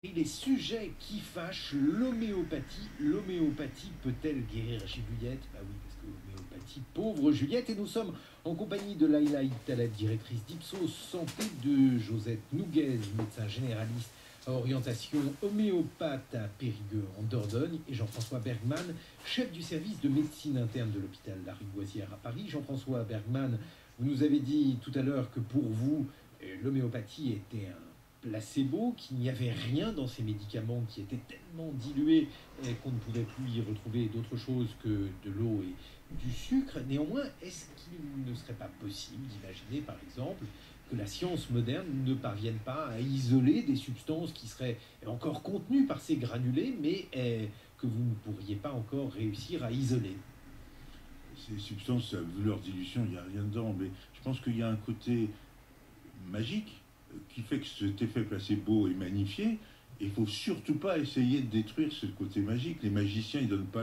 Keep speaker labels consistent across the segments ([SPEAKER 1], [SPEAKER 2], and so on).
[SPEAKER 1] Les sujets qui fâchent l'homéopathie. L'homéopathie peut-elle guérir Juliette? Bah oui, parce que l'homéopathie, pauvre Juliette. Et nous sommes en compagnie de Laïla Italeb, directrice d'Ipsos Santé, de Josette Nouguez, médecin généraliste à orientation homéopathe à Périgueux en Dordogne, et Jean-François Bergman, chef du service de médecine interne de l'hôpital Lariboisière à Paris. Jean-François Bergman, vous nous avez dit tout à l'heure que pour vous, l'homéopathie était un placebo, qu'il n'y avait rien dans ces médicaments qui étaient tellement dilués qu'on ne pouvait plus y retrouver d'autre chose que de l'eau et du sucre. Néanmoins, est-ce qu'il ne serait pas possible d'imaginer, par exemple, que la science moderne ne parvienne pas à isoler des substances qui seraient encore contenues par ces granulés, mais que vous ne pourriez pas encore réussir à isoler?
[SPEAKER 2] Ces substances, vu leur dilution, il n'y a rien dedans, mais je pense qu'il y a un côté magique qui fait que cet effet placebo est magnifié. Et il ne faut surtout pas essayer de détruire ce côté magique. Les magiciens, ils ne donnent pas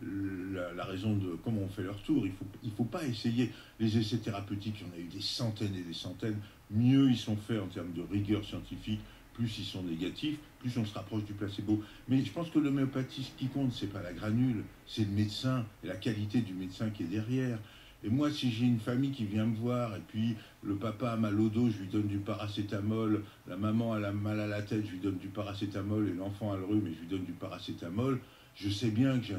[SPEAKER 2] la raison de comment on fait leur tour. Il faut pas essayer. Les essais thérapeutiques, il y en a eu des centaines et des centaines. Mieux ils sont faits en termes de rigueur scientifique, plus ils sont négatifs, plus on se rapproche du placebo. Mais je pense que l'homéopathie, ce qui compte, c'est pas la granule, c'est le médecin et la qualité du médecin qui est derrière. Et moi, si j'ai une famille qui vient me voir, et puis le papa a mal au dos, je lui donne du paracétamol, la maman a mal à la tête, je lui donne du paracétamol, et l'enfant a le rhume, et je lui donne du paracétamol, je sais bien que j'ai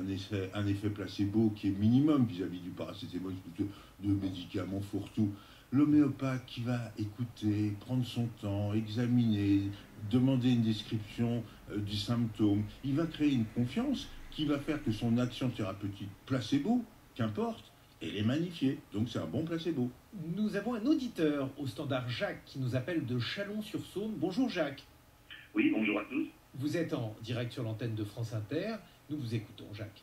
[SPEAKER 2] un effet placebo qui est minimum vis-à-vis du paracétamol, de médicaments fourre-tout. L'homéopathe qui va écouter, prendre son temps, examiner, demander une description du symptôme, il va créer une confiance qui va faire que son action thérapeutique placebo, qu'importe, elle est magnifiée. Donc c'est un bon placebo.
[SPEAKER 1] Nous avons un auditeur au standard, Jacques, qui nous appelle de Chalon-sur-Saône. Bonjour Jacques.
[SPEAKER 3] Oui, bonjour à tous.
[SPEAKER 1] Vous êtes en direct sur l'antenne de France Inter. Nous vous écoutons, Jacques.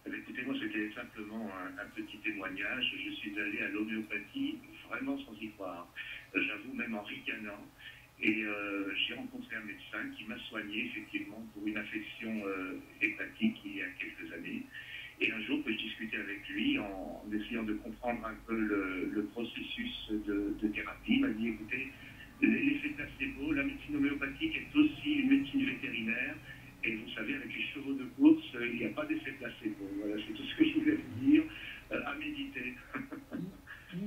[SPEAKER 3] Écoutez, moi c'était simplement un petit témoignage. Je suis allé à l'homéopathie vraiment sans y croire. J'avoue, même en ricanant. Et j'ai rencontré un médecin qui m'a soigné effectivement pour une affection hépatique il y a quelques années. Et un jour que je discutais avec lui en essayant de comprendre un peu le processus de thérapie, il m'a dit écoutez, l'effet placebo, la médecine homéopathique est aussi une médecine vétérinaire. Et vous savez, avec les chevaux de course, il n'y a pas d'effet placebo. Voilà, c'est tout ce que je voulais vous dire. À méditer.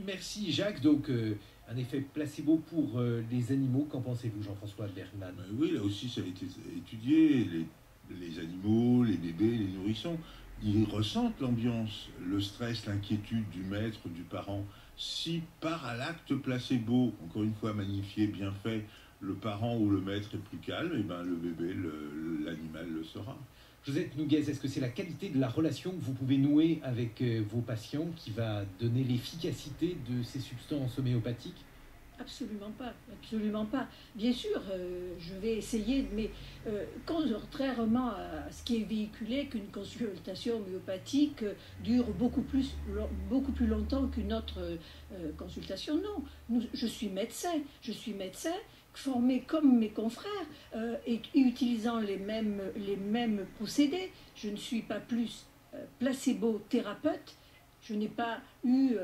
[SPEAKER 1] Merci Jacques. Donc, un effet placebo pour les animaux. Qu'en pensez-vous, Jean-François Bergman?
[SPEAKER 2] Oui, là aussi, ça a été étudié. Les animaux, les bébés, les nourrissons, ils ressentent l'ambiance, le stress, l'inquiétude du maître, du parent. Si par à l'acte placebo, encore une fois magnifié, bien fait, le parent ou le maître est plus calme, et ben le bébé, l'animal le sera.
[SPEAKER 1] Josette Nouguez, est-ce que c'est la qualité de la relation que vous pouvez nouer avec vos patients qui va donner l'efficacité de ces substances homéopathiques?
[SPEAKER 4] Absolument pas, absolument pas. Bien sûr, je vais essayer, mais contrairement à ce qui est véhiculé, qu'une consultation homéopathique dure beaucoup plus longtemps qu'une autre consultation, non. Je suis médecin, formé comme mes confrères et utilisant les mêmes procédés. Je ne suis pas plus placebo-thérapeute. Je n'ai pas eu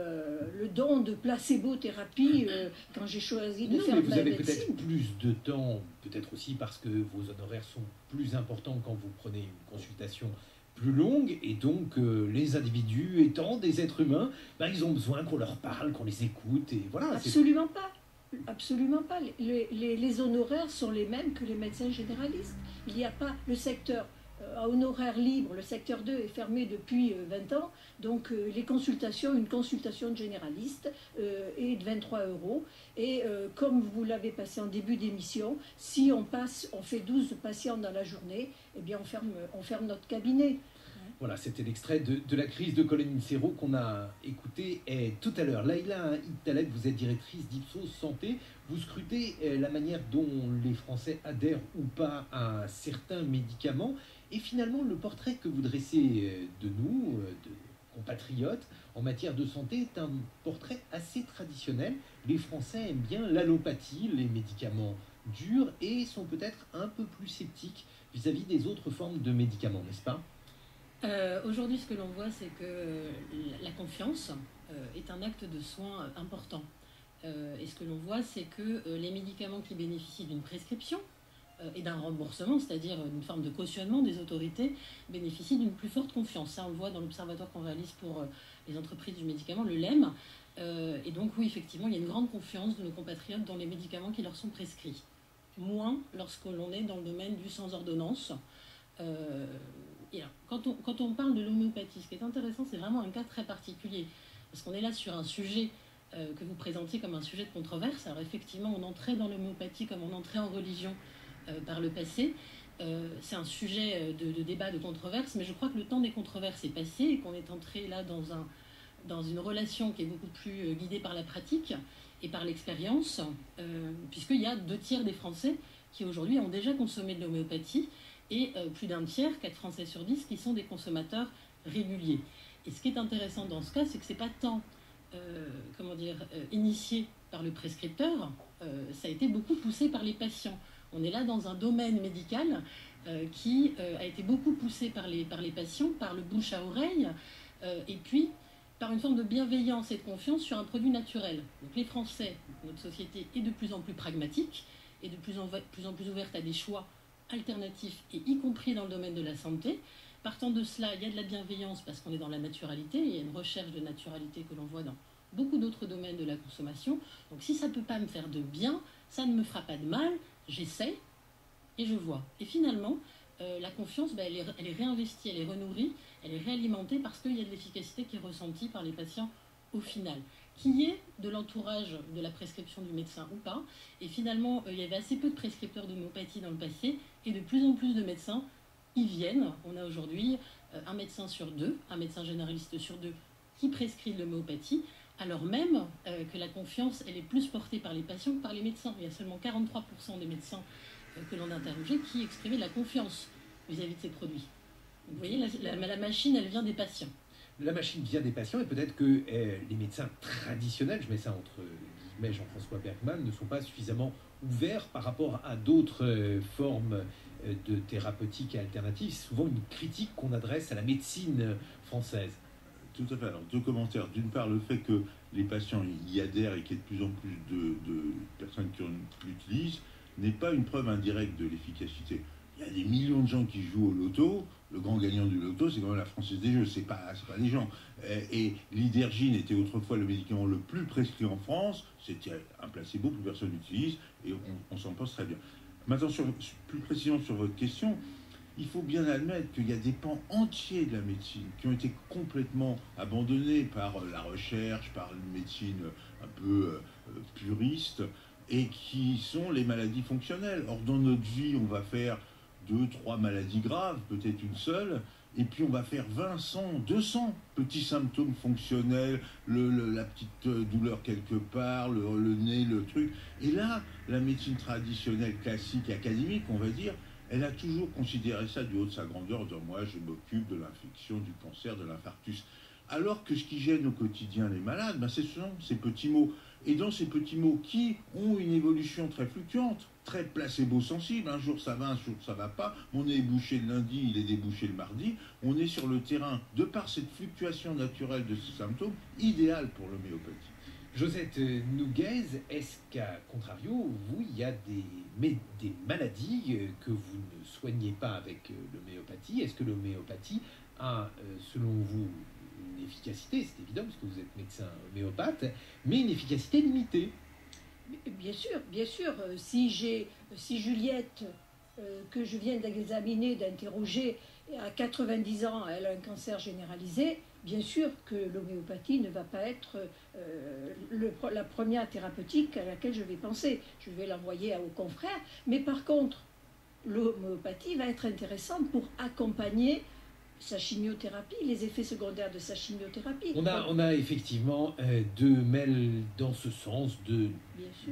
[SPEAKER 4] le don de placebo-thérapie quand j'ai choisi de faire de
[SPEAKER 1] vous
[SPEAKER 4] la
[SPEAKER 1] avez
[SPEAKER 4] médecine.
[SPEAKER 1] peut-être plus de temps, peut-être aussi parce que vos honoraires sont plus importants quand vous prenez une consultation plus longue, et donc les individus étant des êtres humains, ben, ils ont besoin qu'on leur parle, qu'on les écoute, et voilà.
[SPEAKER 4] Absolument pas. Absolument pas. Les honoraires sont les mêmes que les médecins généralistes. Il n'y a pas le secteur à honoraire libre, le secteur 2 est fermé depuis 20 ans, donc une consultation de généraliste est de 23 euros. Et comme vous l'avez passé en début d'émission, si on fait 12 patients dans la journée, eh bien on ferme notre cabinet.
[SPEAKER 1] Voilà, c'était l'extrait de la crise de Colin Serrault qu'on a écouté tout à l'heure. Laïla Italeb, vous êtes directrice d'Ipsos Santé. Vous scrutez la manière dont les Français adhèrent ou pas à certains médicaments. Et finalement, le portrait que vous dressez de nous, de compatriotes, en matière de santé, est un portrait assez traditionnel. Les Français aiment bien l'allopathie, les médicaments durs, et sont peut-être un peu plus sceptiques vis-à-vis des autres formes de médicaments, n'est-ce pas?
[SPEAKER 5] Aujourd'hui, ce que l'on voit, c'est que la confiance est un acte de soin important. Et ce que l'on voit, c'est que les médicaments qui bénéficient d'une prescription et d'un remboursement, c'est-à-dire une forme de cautionnement des autorités, bénéficient d'une plus forte confiance. Ça, on le voit dans l'observatoire qu'on réalise pour les entreprises du médicament, le LEM. Et donc oui, effectivement, il y a une grande confiance de nos compatriotes dans les médicaments qui leur sont prescrits. Moins lorsque l'on est dans le domaine du sans ordonnance. Et alors, quand on parle de l'homéopathie, ce qui est intéressant, c'est vraiment un cas très particulier. Parce qu'on est là sur un sujet que vous présentez comme un sujet de controverse. Alors effectivement, on entrait dans l'homéopathie comme on entrait en religion par le passé. C'est un sujet de débat, de controverse, mais je crois que le temps des controverses est passé et qu'on est entré là dans une relation qui est beaucoup plus guidée par la pratique et par l'expérience, puisqu'il y a 2/3 des Français qui aujourd'hui ont déjà consommé de l'homéopathie et plus d'un tiers, 4 Français sur 10, qui sont des consommateurs réguliers. Et ce qui est intéressant dans ce cas, c'est que ce n'est pas tant initié par le prescripteur, ça a été beaucoup poussé par les patients. On est là dans un domaine médical qui a été beaucoup poussé par les patients, par le bouche à oreille, et puis par une forme de bienveillance et de confiance sur un produit naturel. Donc les Français, notre société est de plus en plus pragmatique et de plus en plus ouverte à des choix alternatifs, et y compris dans le domaine de la santé. Partant de cela, il y a de la bienveillance parce qu'on est dans la naturalité, il y a une recherche de naturalité que l'on voit dans beaucoup d'autres domaines de la consommation. Donc si ça ne peut pas me faire de bien, ça ne me fera pas de mal, j'essaie et je vois. Et finalement, la confiance, elle est réinvestie, elle est renourrie, elle est réalimentée parce qu'il y a de l'efficacité qui est ressentie par les patients au final. Qu'il y ait de l'entourage de la prescription du médecin ou pas. Et finalement, il y avait assez peu de prescripteurs d'homéopathie dans le passé et de plus en plus de médecins y viennent. On a aujourd'hui un médecin sur 2, un médecin généraliste sur 2 qui prescrit de l'homéopathie, alors même que la confiance, elle est plus portée par les patients que par les médecins. Il y a seulement 43% des médecins que l'on a interrogés qui exprimaient de la confiance vis-à-vis de ces produits. Vous voyez, la machine, elle vient des patients.
[SPEAKER 1] La machine vient des patients et peut-être que les médecins traditionnels, je mets ça entre guillemets Jean-François Bergman, ne sont pas suffisamment ouverts par rapport à d'autres formes de thérapeutique alternatives. C'est souvent une critique qu'on adresse à la médecine française.
[SPEAKER 2] Tout à fait. Alors, 2 commentaires. D'une part, le fait que les patients y adhèrent et qu'il y ait de plus en plus de personnes qui l'utilisent n'est pas une preuve indirecte de l'efficacité. Il y a des millions de gens qui jouent au loto. Le grand gagnant du loto, c'est quand même la Française des Jeux, c'est pas les gens. Et l'Idergine était autrefois le médicament le plus prescrit en France. C'était un placebo que personne n'utilise et on s'en passe très bien. Maintenant, plus précisément sur votre question, il faut bien admettre qu'il y a des pans entiers de la médecine qui ont été complètement abandonnés par la recherche, par une médecine un peu puriste, et qui sont les maladies fonctionnelles. Or, dans notre vie, on va faire 2, 3 maladies graves, peut-être une seule, et puis on va faire 20, 100, 200 petits symptômes fonctionnels, la petite douleur quelque part, le nez, le truc. Et là, la médecine traditionnelle, classique, académique, on va dire, elle a toujours considéré ça du haut de sa grandeur, de moi je m'occupe de l'infection, du cancer, de l'infarctus. Alors que ce qui gêne au quotidien les malades, ce sont ces petits mots. Et dans ces petits mots qui ont une évolution très fluctuante, très placebo-sensible, un jour ça va, un jour ça va pas, mon nez est bouché le lundi, il est débouché le mardi, on est sur le terrain, de par cette fluctuation naturelle de ces symptômes, idéal pour l'homéopathie.
[SPEAKER 1] Josette Nouguez, est-ce qu'à contrario, vous, il y a des maladies que vous ne soignez pas avec l'homéopathie? Est-ce que l'homéopathie a, selon vous, une efficacité, c'est évident, parce que vous êtes médecin homéopathe, mais une efficacité limitée?
[SPEAKER 4] Bien sûr. Si Juliette, que je viens d'examiner, d'interroger, à 90 ans, elle a un cancer généralisé, bien sûr que l'homéopathie ne va pas être la première thérapeutique à laquelle je vais penser. Je vais l'envoyer aux confrères. Mais par contre, l'homéopathie va être intéressante pour accompagner sa chimiothérapie, les effets secondaires de sa chimiothérapie.
[SPEAKER 1] On a effectivement 2 mails dans ce sens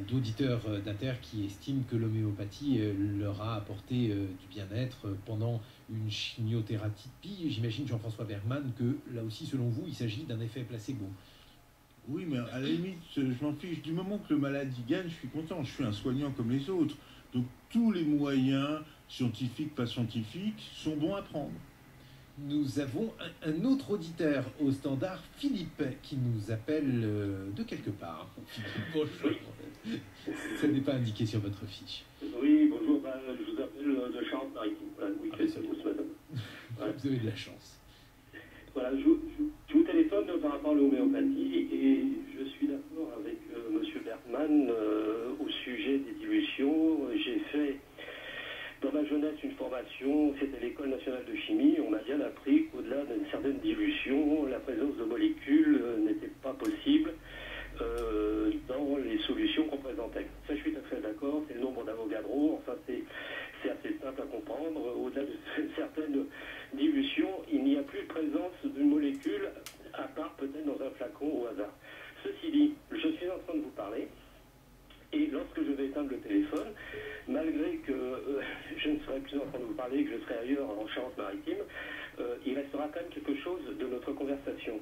[SPEAKER 1] d'auditeurs d'Inter qui estiment que l'homéopathie leur a apporté du bien-être pendant une chimiothérapie. J'imagine, Jean-François Bergman, que là aussi, selon vous, il s'agit d'un effet placebo.
[SPEAKER 2] Oui, mais à la limite, je m'en fiche. Du moment que le malade y gagne, je suis content. Je suis un soignant comme les autres. Donc tous les moyens, scientifiques, pas scientifiques, sont bons à prendre.
[SPEAKER 1] Nous avons un autre auditeur au standard, Philippe, qui nous appelle de quelque part. Bonjour. Ça n'est pas indiqué sur votre fiche.
[SPEAKER 6] Oui, bonjour. Je vous de Charente-Maritime. Voilà, oui,
[SPEAKER 1] Ah,
[SPEAKER 6] ce matin. Voilà.
[SPEAKER 1] Vous avez de la chance.
[SPEAKER 6] Voilà, je vous téléphone par rapport à l'homéopathie et je suis d'accord avec Monsieur Bergman au sujet des dilutions. J'ai fait dans ma jeunesse une formation, c'était l'École nationale de chimie. On m'a bien appris qu'au-delà d'une certaine dilution, la présence de molécules n'était pas possible dans les solutions qu'on présentait. Ça, je suis tout à fait d'accord. C'est le nombre d'Avogadro. Enfin, c'est assez simple à comprendre. Au-delà d'une certaine dilution, il n'y a plus de présence d'une molécule, à part peut-être dans un flacon au hasard. Ceci dit, je suis en train de vous parler, et lorsque je vais éteindre le téléphone, malgré que je ne serai plus en train de vous parler, que je serai ailleurs en Charente-Maritime, il restera quand même quelque chose de notre conversation.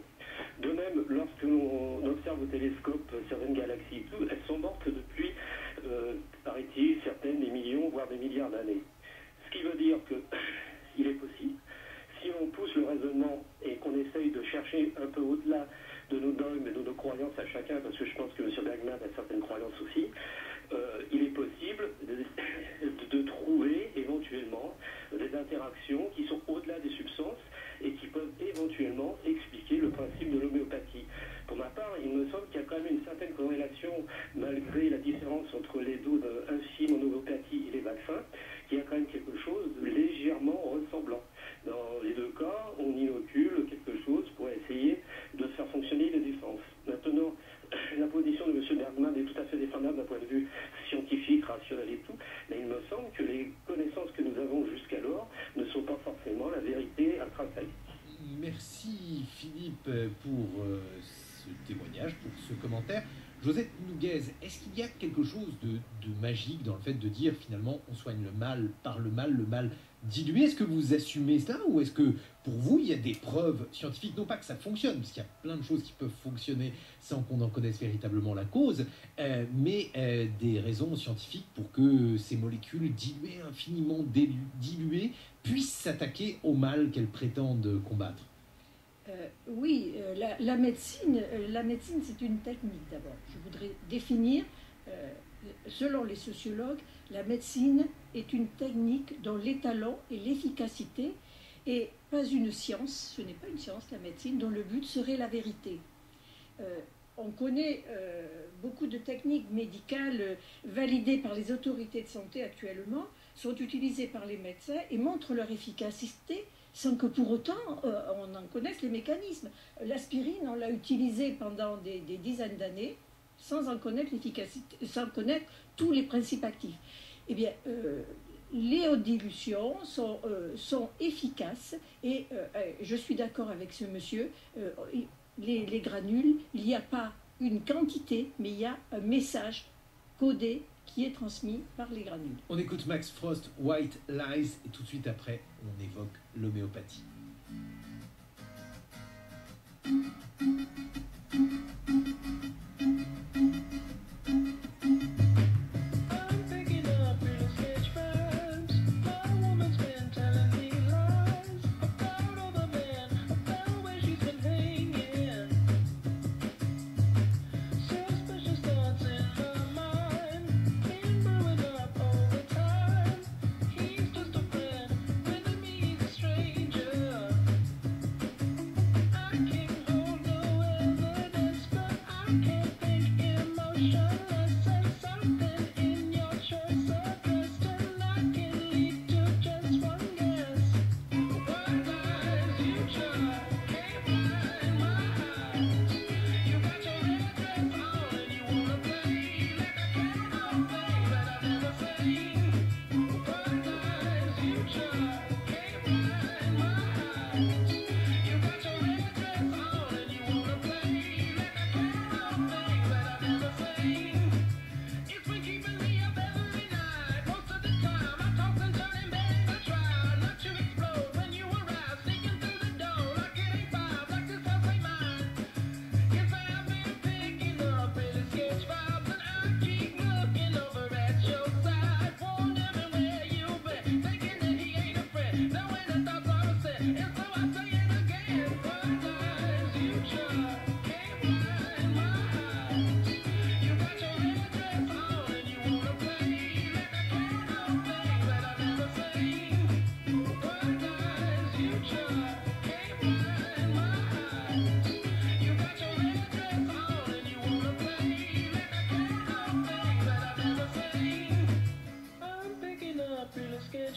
[SPEAKER 6] De même, lorsque l'on observe au télescope certaines galaxies, elles sont mortes depuis, paraît-il, certaines des millions, voire des milliards d'années. Ce qui veut dire qu'il est possible, si on pousse le raisonnement et qu'on essaye de chercher un peu au-delà de nos dogmes et de nos croyances à chacun, parce que je pense que M. Bergman a certaines croyances aussi, il est possible de trouver éventuellement des interactions qui sont au-delà des substances et qui peuvent éventuellement expliquer le principe de l'homéopathie. Pour ma part, il me semble qu'il y a quand même une certaine corrélation, malgré la différence entre les doses infimes en homéopathie et les vaccins, qu'il y a quand même quelque chose de légèrement ressemblant. Dans les deux cas, on inocule quelque chose pour essayer de faire fonctionner les défenses. Maintenant, la position de M. Bergman est tout à fait défendable d'un point de vue scientifique, rationnel et tout, mais il me semble que les connaissances que nous avons jusqu'alors ne sont pas forcément la vérité intrinsèque.
[SPEAKER 1] Merci Philippe pour ce témoignage, pour ce commentaire. Josette Noguez, est-ce qu'il y a quelque chose de magique dans le fait de dire finalement on soigne le mal par le mal dilué? Est-ce que vous assumez cela ou est-ce que pour vous il y a des preuves scientifiques, non pas que ça fonctionne, parce qu'il y a plein de choses qui peuvent fonctionner sans qu'on en connaisse véritablement la cause, mais des raisons scientifiques pour que ces molécules diluées, infiniment diluées, puissent s'attaquer au mal qu'elles prétendent combattre?
[SPEAKER 4] Oui, la médecine, c'est une technique d'abord. Je voudrais définir, selon les sociologues, la médecine est une technique dont l'étalon et l'efficacité et pas une science, ce n'est pas une science la médecine, dont le but serait la vérité. On connaît beaucoup de techniques médicales validées par les autorités de santé actuellement, sont utilisées par les médecins et montrent leur efficacité sans que pour autant on en connaisse les mécanismes. L'aspirine, on l'a utilisée pendant des dizaines d'années sans en connaître l'efficacité, sans connaître tous les principes actifs. Eh bien, les hautes dilutions sont efficaces et je suis d'accord avec ce monsieur, les granules, il n'y a pas une quantité, mais il y a un message codé qui est transmis par les granules.
[SPEAKER 1] On écoute Max Frost, White Lies, et tout de suite après, on évoque l'homéopathie.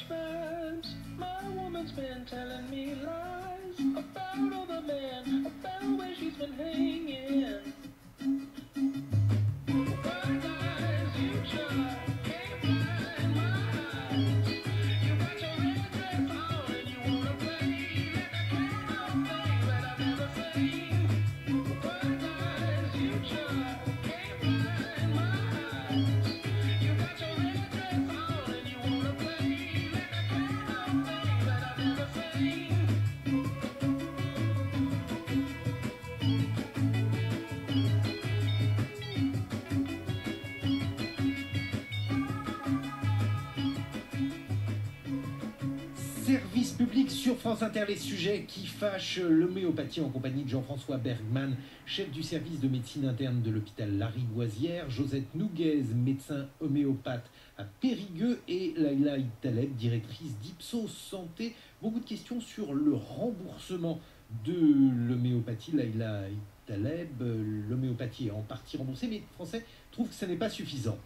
[SPEAKER 7] much vibes. My woman's been telling me lies about other men, about where she's been hanging. What lies you try, can't find my eyes. You got your red dress on and you wanna play like a kind of thing that I've never seen. What lies you try, can't find my eyes. You got your red dress on and you wanna play like a kind of thing that I've never seen.
[SPEAKER 1] Service public sur France Inter, les sujets qui fâchent l'homéopathie en compagnie de Jean-François Bergman, chef du service de médecine interne de l'hôpital Lariboisière, Josette Nouguez, médecin homéopathe à Périgueux, et Laïla Taleb, directrice d'Ipsos Santé. Beaucoup de questions sur le remboursement de l'homéopathie. Laïla Taleb, l'homéopathie est en partie remboursée, mais les Français trouvent que ça n'est pas suffisant.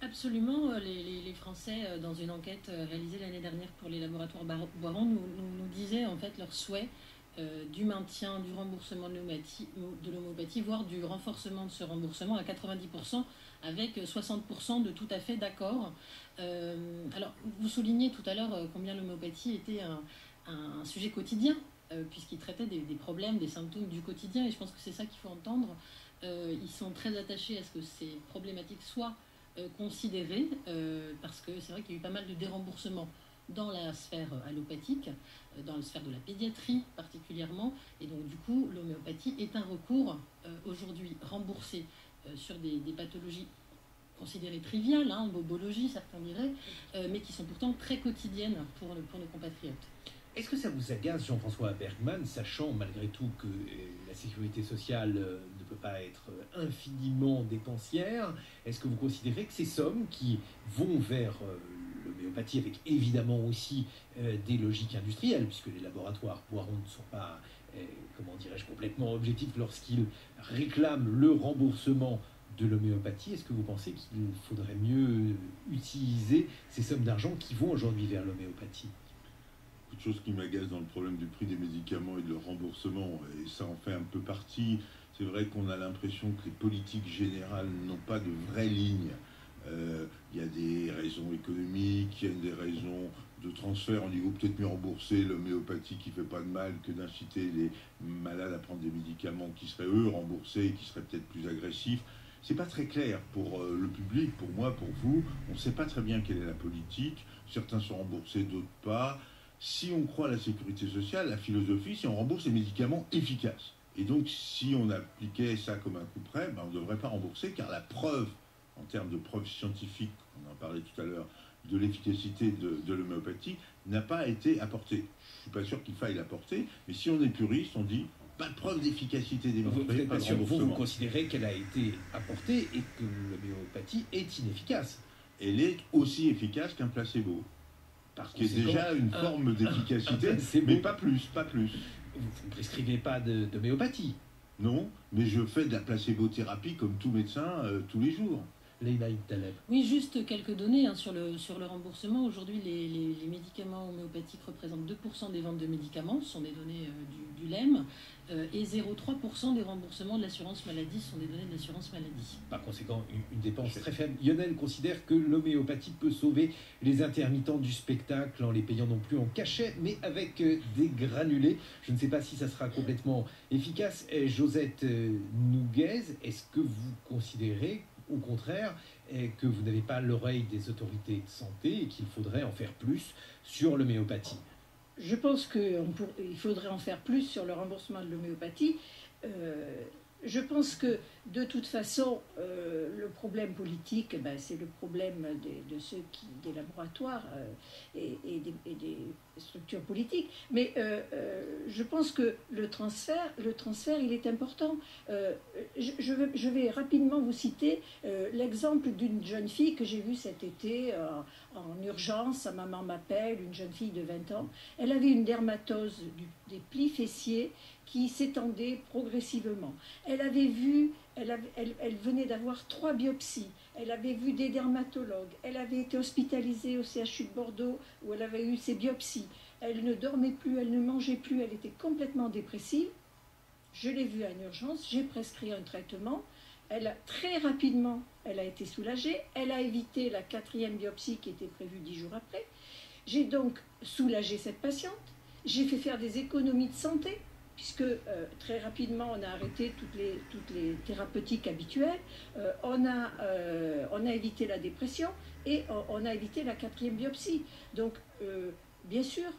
[SPEAKER 5] Absolument. Les Français, dans une enquête réalisée l'année dernière pour les laboratoires Boiron, nous disaient en fait leur souhait du maintien du remboursement de l'homéopathie, voire du renforcement de ce remboursement à 90%, avec 60% de tout à fait d'accord. Alors, vous soulignez tout à l'heure combien l'homéopathie était un sujet quotidien, puisqu'il traitait des problèmes, des symptômes du quotidien, et je pense que c'est ça qu'il faut entendre. Ils sont très attachés à ce que ces problématiques soient considérées, parce que c'est vrai qu'il y a eu pas mal de déremboursements dans la sphère allopathique, dans la sphère de la pédiatrie particulièrement, et donc du coup l'homéopathie est un recours aujourd'hui remboursé sur des pathologies considérées triviales, bobologie certains diraient, mais qui sont pourtant très quotidiennes pour nos compatriotes.
[SPEAKER 1] Est-ce que ça vous agace, Jean-François Bergman, sachant malgré tout que la sécurité sociale ne peut pas être infiniment dépensière? Est-ce que vous considérez que ces sommes qui vont vers l'homéopathie, avec évidemment aussi des logiques industrielles, puisque les laboratoires Boiron ne sont pas, comment dirais-je, complètement objectifs lorsqu'ils réclament le remboursement de l'homéopathie, est-ce que vous pensez qu'il faudrait mieux utiliser ces sommes d'argent qui vont aujourd'hui vers l'homéopathie?
[SPEAKER 2] Beaucoup de choses qui m'agacent dans le problème du prix des médicaments et de leur remboursement, et ça en fait un peu partie. C'est vrai qu'on a l'impression que les politiques générales n'ont pas de vraie ligne. Il y a des raisons économiques, il y a des raisons de transfert. On dit qu'il vaut peut-être mieux rembourser l'homéopathie qui ne fait pas de mal que d'inciter les malades à prendre des médicaments qui seraient eux remboursés et qui seraient peut-être plus agressifs. C'est pas très clair pour le public, pour moi, pour vous. On ne sait pas très bien quelle est la politique. Certains sont remboursés, d'autres pas. Si on croit à la sécurité sociale, la philosophie, c'est on rembourse les médicaments efficaces. Et donc, si on appliquait ça comme un coup près, on ne devrait pas rembourser, car la preuve, en termes de preuves scientifiques, on en parlait tout à l'heure, de l'efficacité de l'homéopathie, n'a pas été apportée. Je ne suis pas sûr qu'il faille l'apporter, mais si on est puriste, on dit pas de preuve d'efficacité démontrée, pas de remboursement.
[SPEAKER 1] Vous considérez qu'elle a été apportée et que l'homéopathie est inefficace?
[SPEAKER 2] Elle est aussi efficace qu'un placebo. Qui est déjà une forme d'efficacité, mais pas plus, pas plus.
[SPEAKER 1] Vous ne prescrivez pas d'homéopathie?
[SPEAKER 2] Non, mais je fais de la placebo-thérapie comme tout médecin tous les jours.
[SPEAKER 1] Laïla Taleb.
[SPEAKER 5] Oui, juste quelques données sur le remboursement. Aujourd'hui, les médicaments homéopathiques représentent 2% des ventes de médicaments, ce sont des données du LEM, et 0,3% des remboursements de l'assurance maladie sont des données de l'assurance maladie.
[SPEAKER 1] Par conséquent, une dépense très faible. Lionel considère que l'homéopathie peut sauver les intermittents du spectacle en les payant non plus en cachet, mais avec des granulés. Je ne sais pas si ça sera complètement efficace. Josette Nouguez, est-ce que vous considérez au contraire, que vous n'avez pas l'oreille des autorités de santé et qu'il faudrait en faire plus sur l'homéopathie?
[SPEAKER 4] Je pense qu'il faudrait en faire plus sur le remboursement de l'homéopathie. Je pense que, de toute façon, le problème politique, c'est le problème des laboratoires et des structures politiques. Mais je pense que le transfert, il est important. Je vais rapidement vous citer l'exemple d'une jeune fille que j'ai vue cet été en urgence. Sa maman m'appelle, une jeune fille de 20 ans. Elle avait une dermatose des plis fessiers qui s'étendaient progressivement. Elle avait vu, elle venait d'avoir 3 biopsies, elle avait vu des dermatologues, elle avait été hospitalisée au CHU de Bordeaux où elle avait eu ses biopsies. Elle ne dormait plus, elle ne mangeait plus, elle était complètement dépressive. Je l'ai vue en urgence, j'ai prescrit un traitement. Très rapidement, elle a été soulagée. Elle a évité la 4e biopsie qui était prévue 10 jours après. J'ai donc soulagé cette patiente. J'ai fait faire des économies de santé, puisque très rapidement, on a arrêté toutes les thérapeutiques habituelles. On a évité la dépression et on a évité la 4e biopsie. Donc, bien sûr,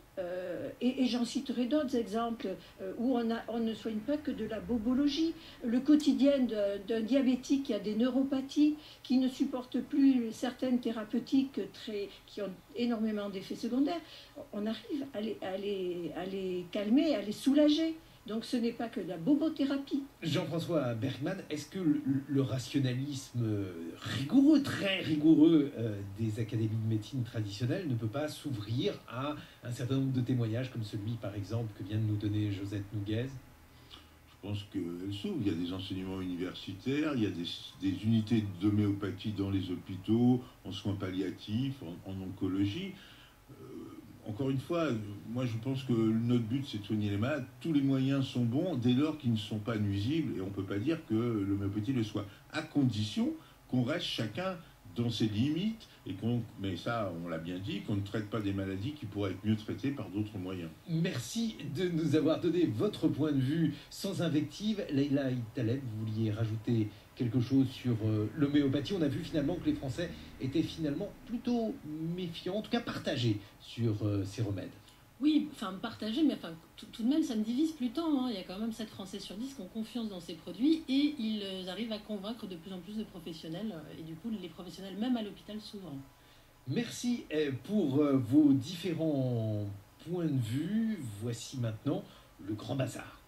[SPEAKER 4] et j'en citerai d'autres exemples où on ne soigne pas que de la bobologie. Le quotidien d'un diabétique qui a des neuropathies, qui ne supporte plus certaines thérapeutiques qui ont énormément d'effets secondaires, on arrive à les calmer, à les soulager. Donc ce n'est pas que de la bobothérapie.
[SPEAKER 1] Jean-François Bergman, est-ce que le rationalisme rigoureux, très rigoureux des académies de médecine traditionnelles ne peut pas s'ouvrir à un certain nombre de témoignages comme celui par exemple que vient de nous donner Josette Nouguez?
[SPEAKER 2] Je pense qu'elle s'ouvre. Il y a des enseignements universitaires, il y a des unités d'homéopathie dans les hôpitaux, en soins palliatifs, en oncologie. Encore une fois, moi je pense que notre but c'est de soigner les malades. Tous les moyens sont bons dès lors qu'ils ne sont pas nuisibles et on ne peut pas dire que l'homéopathie le soit, à condition qu'on reste chacun dans ses limites mais ça on l'a bien dit, qu'on ne traite pas des maladies qui pourraient être mieux traitées par d'autres moyens.
[SPEAKER 1] Merci de nous avoir donné votre point de vue sans invective. Leïla Taleb, vous vouliez rajouter quelque chose sur l'homéopathie? On a vu finalement que les Français étaient finalement plutôt méfiants, en tout cas partagés sur ces remèdes.
[SPEAKER 5] Oui, enfin partagé, mais enfin, tout de même, ça ne divise plus tant. Il y a quand même 7 Français sur 10 qui ont confiance dans ces produits et ils arrivent à convaincre de plus en plus de professionnels. Et du coup, les professionnels, même à l'hôpital, souvent.
[SPEAKER 1] Merci pour vos différents points de vue. Voici maintenant le Grand Bazar.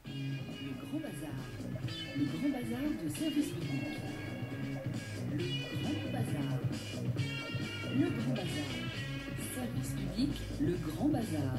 [SPEAKER 8] Le Grand Bazar. Le Grand Bazar de service public. Le Grand Bazar. Le Grand Bazar. Service public, le Grand Bazar.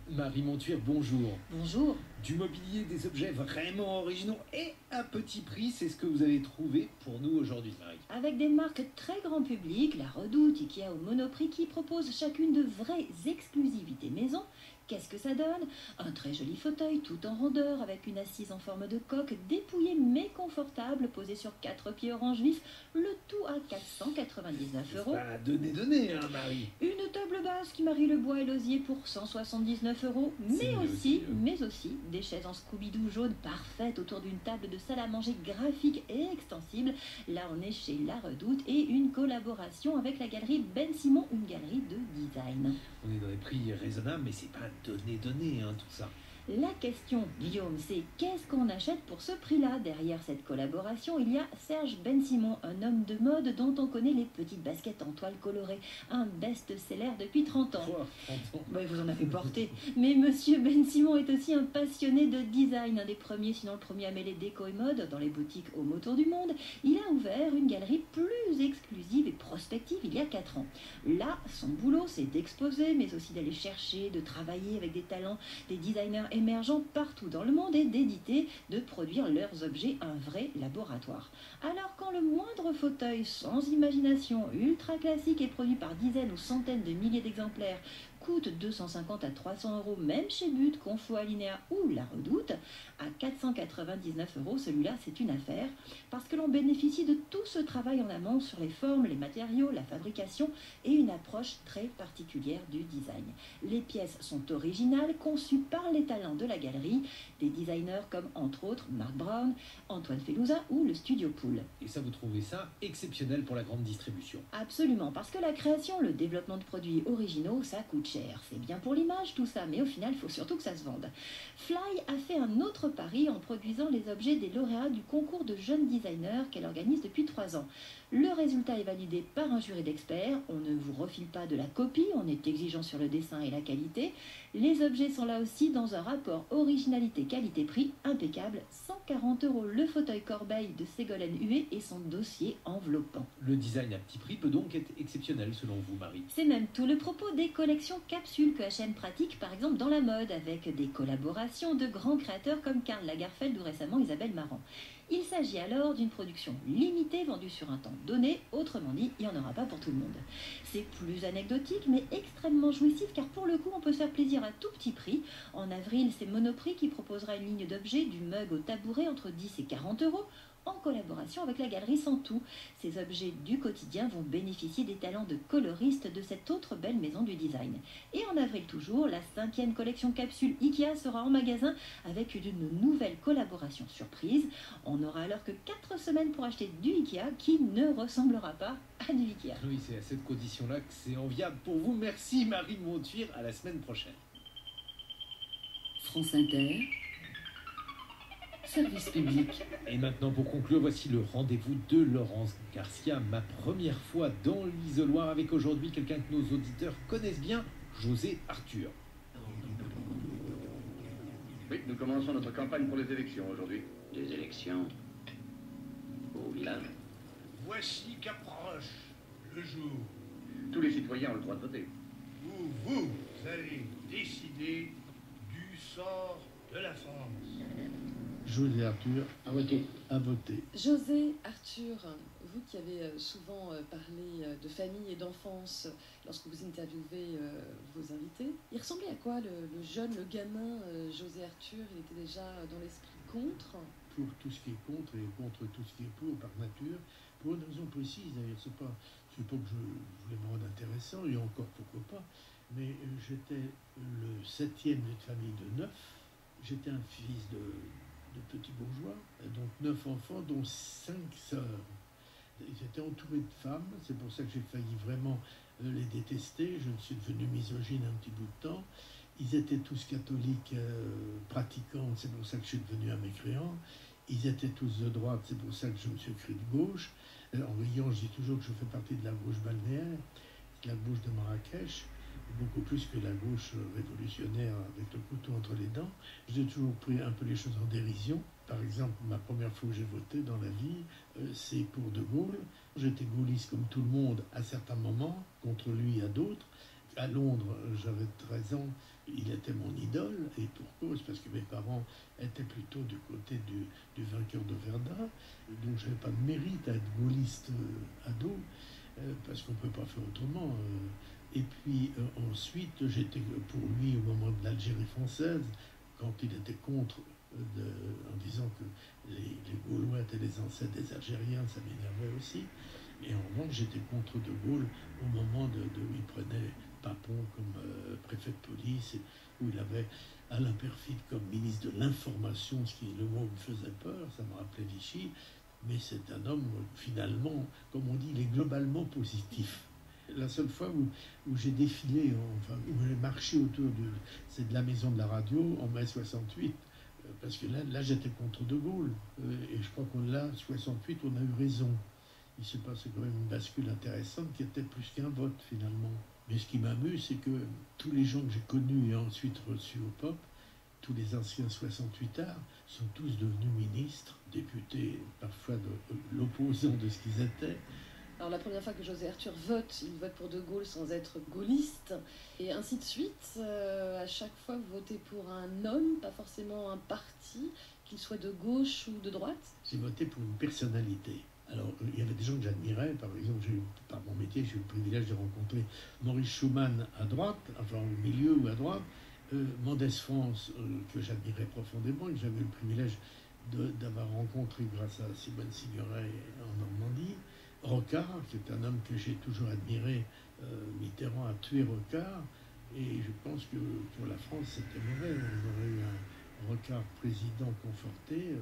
[SPEAKER 1] Marie Montuire, bonjour.
[SPEAKER 4] Bonjour.
[SPEAKER 1] Du mobilier, des objets vraiment originaux et à petit prix, c'est ce que vous avez trouvé pour nous aujourd'hui, Marie.
[SPEAKER 9] Avec des marques très grand public, La Redoute, Ikea ou Monoprix, qui proposent chacune de vraies exclusivités maison. Qu'est-ce que ça donne? Un très joli fauteuil tout en rondeur avec une assise en forme de coque, dépouillée mais confortable, posée sur 4 pieds orange vif, le tout à 499 €.
[SPEAKER 1] C'est pas donné, hein, Marie.
[SPEAKER 9] Une table basse qui marie le bois et l'osier pour 179 €, mais aussi des chaises en Scooby-Doo jaune parfaites autour d'une table de salle à manger graphique et extensible. Là, on est chez La Redoute et une collaboration avec la galerie Ben Simon, une galerie de design.
[SPEAKER 1] On est dans des prix raisonnables, mais c'est pas donné, hein, tout ça.
[SPEAKER 9] La question, Guillaume, c'est qu'est-ce qu'on achète pour ce prix-là? Derrière cette collaboration, il y a Serge Ben Simon, un homme de mode dont on connaît les petites baskets en toile colorée, un best-seller depuis 30 ans.
[SPEAKER 1] Oh, 30 ans.
[SPEAKER 9] Bah, vous en avez porté. Mais monsieur Ben Simon est aussi un passionné de design, un des premiers, sinon le premier à mêler déco et mode dans les boutiques Home autour du monde. Il a ouvert une galerie plus exclusive et prospective il y a 4 ans. Là, son boulot, c'est d'exposer, mais aussi d'aller chercher, de travailler avec des talents, des designers émergents partout dans le monde et d'éditer, de produire leurs objets, un vrai laboratoire. Alors quand le moindre fauteuil sans imagination, ultra classique et produit par dizaines ou centaines de milliers d'exemplaires, coûte 250 à 300 €, même chez But, Confo Alinea ou La Redoute, à 499 €, celui-là c'est une affaire, parce que l'on bénéficie de tout ce travail en amont sur les formes, les matériaux, la fabrication et une approche très particulière du design. Les pièces sont originales, conçues par les talents de la galerie, des designers comme entre autres Marc Brown, Antoine Felouza ou le Studio Pool.
[SPEAKER 1] Et ça, vous trouvez ça exceptionnel pour la grande distribution?
[SPEAKER 9] Absolument, parce que la création, le développement de produits originaux, ça coûte cher. C'est bien pour l'image tout ça, mais au final, il faut surtout que ça se vende. Fly a fait un autre pari en produisant les objets des lauréats du concours de jeunes designers qu'elle organise depuis 3 ans. Le résultat est validé par un jury d'experts. On ne vous refile pas de la copie, on est exigeant sur le dessin et la qualité. Les objets sont là aussi dans un rapport originalité-qualité-prix impeccable. 140 € le fauteuil Corbeil de Ségolène Huet et son dossier enveloppant.
[SPEAKER 1] Le design à petit prix peut donc être exceptionnel selon vous, Marie?
[SPEAKER 9] C'est même tout le propos des collections capsule que H&M pratique par exemple dans la mode, avec des collaborations de grands créateurs comme Karl Lagerfeld ou récemment Isabelle Marant. Il s'agit alors d'une production limitée vendue sur un temps donné, autrement dit, il n'y en aura pas pour tout le monde. C'est plus anecdotique mais extrêmement jouissif car pour le coup on peut se faire plaisir à tout petit prix. En avril, c'est Monoprix qui proposera une ligne d'objets du mug au tabouret entre 10 et 40 euros, en collaboration avec la galerie Santou. Ces objets du quotidien vont bénéficier des talents de coloristes de cette autre belle maison du design. Et en avril toujours, la 5e collection capsule Ikea sera en magasin avec une nouvelle collaboration surprise. On n'aura alors que 4 semaines pour acheter du Ikea qui ne ressemblera pas à du Ikea.
[SPEAKER 1] Oui, c'est à cette condition-là que c'est enviable pour vous. Merci Marie Montuir, à la semaine prochaine.
[SPEAKER 8] France Inter, service public.
[SPEAKER 1] Et maintenant, pour conclure, voici le rendez-vous de Laurence Garcia. Ma première fois dans l'isoloir avec aujourd'hui quelqu'un que nos auditeurs connaissent bien, José Arthur.
[SPEAKER 10] Oui, nous commençons notre campagne pour les élections aujourd'hui.
[SPEAKER 11] Des élections au village.
[SPEAKER 12] Voici qu'approche le jour
[SPEAKER 10] Tous les citoyens ont le droit de voter.
[SPEAKER 12] où vous allez décider du sort de la France.
[SPEAKER 13] José Arthur
[SPEAKER 11] À voter.
[SPEAKER 13] a voté.
[SPEAKER 14] José Arthur, vous qui avez souvent parlé de famille et d'enfance lorsque vous interviewez vos invités, il ressemblait à quoi le jeune, le gamin José Arthur? Il était déjà dans l'esprit contre?
[SPEAKER 13] Pour tout ce qui est contre et contre tout ce qui est pour par nature, pour une raison précise d'ailleurs. C'est pas que je voulais me rendre intéressant, et encore pourquoi pas, mais j'étais le 7e d'une famille de 9. J'étais un fils de petits bourgeois, donc 9 enfants, dont 5 sœurs. J'étais entouré de femmes, c'est pour ça que j'ai failli vraiment les détester. Je suis devenu misogyne un petit bout de temps. Ils étaient tous catholiques pratiquants, c'est pour ça que je suis devenu un mécréant. Ils étaient tous de droite, c'est pour ça que je me suis cru de gauche. En riant, je dis toujours que je fais partie de la gauche balnéaire, la gauche de Marrakech, beaucoup plus que la gauche révolutionnaire avec le couteau entre les dents. J'ai toujours pris un peu les choses en dérision. Par exemple, ma première fois où j'ai voté dans la vie, c'est pour De Gaulle. J'étais gaulliste comme tout le monde à certains moments, contre lui à d'autres. À Londres, j'avais 13 ans, il était mon idole, et pour cause, parce que mes parents étaient plutôt du côté du vainqueur de Verdun, donc je n'avais pas de mérite à être gaulliste ado, parce qu'on ne peut pas faire autrement. Et puis ensuite, j'étais pour lui au moment de l'Algérie française, quand il était contre, en disant que les Gaulois étaient les ancêtres des Algériens, ça m'énervait aussi. Et en revanche, j'étais contre De Gaulle au moment où il prenait Papon comme préfet de police, où il avait Alain Perfit comme ministre de l'Information, ce qui, le mot me faisait peur, ça me rappelait Vichy, mais c'est un homme, finalement, comme on dit, il est globalement positif. La seule fois où j'ai défilé, enfin, où j'ai marché autour c'est de la maison de la radio en mai 68, parce que là j'étais contre De Gaulle, et je crois qu'on l'a, 68, on a eu raison. Il s'est passé quand même une bascule intéressante qui était plus qu'un vote finalement. Mais ce qui m'amuse, c'est que tous les gens que j'ai connus et ensuite reçus au POP, tous les anciens 68ards, sont tous devenus ministres, députés, parfois de l'opposant de ce qu'ils étaient.
[SPEAKER 14] Alors la première fois que José Arthur vote, il vote pour De Gaulle sans être gaulliste, et ainsi de suite. À chaque fois, vous votez pour un homme, pas forcément un parti, qu'il soit de gauche ou de droite?
[SPEAKER 13] J'ai voté pour une personnalité. Alors, il y avait des gens que j'admirais. Par exemple, par mon métier, j'ai eu le privilège de rencontrer Maurice Schumann à droite, enfin au milieu ou à droite, Mendès France, que j'admirais profondément, et que j'avais eu le privilège d'avoir rencontré grâce à Simone Signoret en Normandie. Rocard, qui est un homme que j'ai toujours admiré. Mitterrand a tué Rocard, et je pense que pour la France, c'était mauvais. On aurait eu un Rocard président conforté.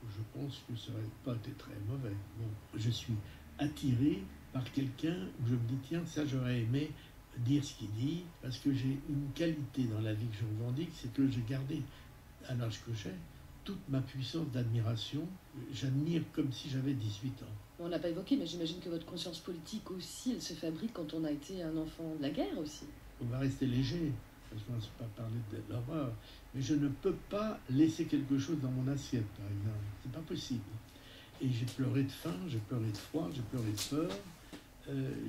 [SPEAKER 13] Je pense que ça n'aurait pas été très mauvais. Bon, je suis attiré par quelqu'un où je me dis, tiens, ça j'aurais aimé dire ce qu'il dit, parce que j'ai une qualité dans la vie que je revendique, c'est que j'ai gardé, à l'âge que j'ai, toute ma puissance d'admiration. J'admire comme si j'avais 18 ans.
[SPEAKER 14] On n'a pas évoqué, mais j'imagine que votre conscience politique aussi, elle se fabrique quand on a été un enfant de la guerre aussi.
[SPEAKER 13] On va rester léger, parce qu'on ne s'est pas parlé de l'horreur, mais je ne peux pas laisser quelque chose dans mon assiette, par exemple. C'est pas possible. Et j'ai pleuré de faim, j'ai pleuré de froid, j'ai pleuré de peur.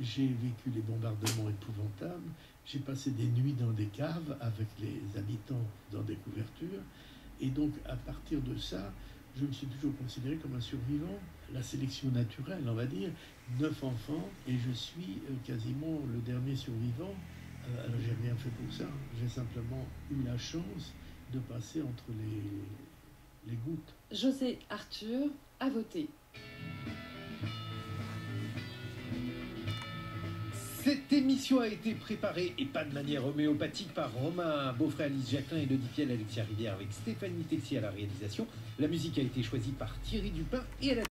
[SPEAKER 13] J'ai vécu les bombardements épouvantables, J'ai passé des nuits dans des caves avec les habitants dans des couvertures. Et donc, à partir de ça, je me suis toujours considéré comme un survivant. La sélection naturelle, on va dire, 9 enfants, et je suis quasiment le dernier survivant. Alors, j'ai rien fait pour ça. J'ai simplement eu la chance de passer entre les gouttes.
[SPEAKER 14] José Arthur a voté.
[SPEAKER 1] Cette émission a été préparée, et pas de manière homéopathique, par Romain Beaufray, Alice Jacquelin, Elodie Piel, Alexia Rivière, avec Stéphanie Texier à la réalisation. La musique a été choisie par Thierry Dupin et à la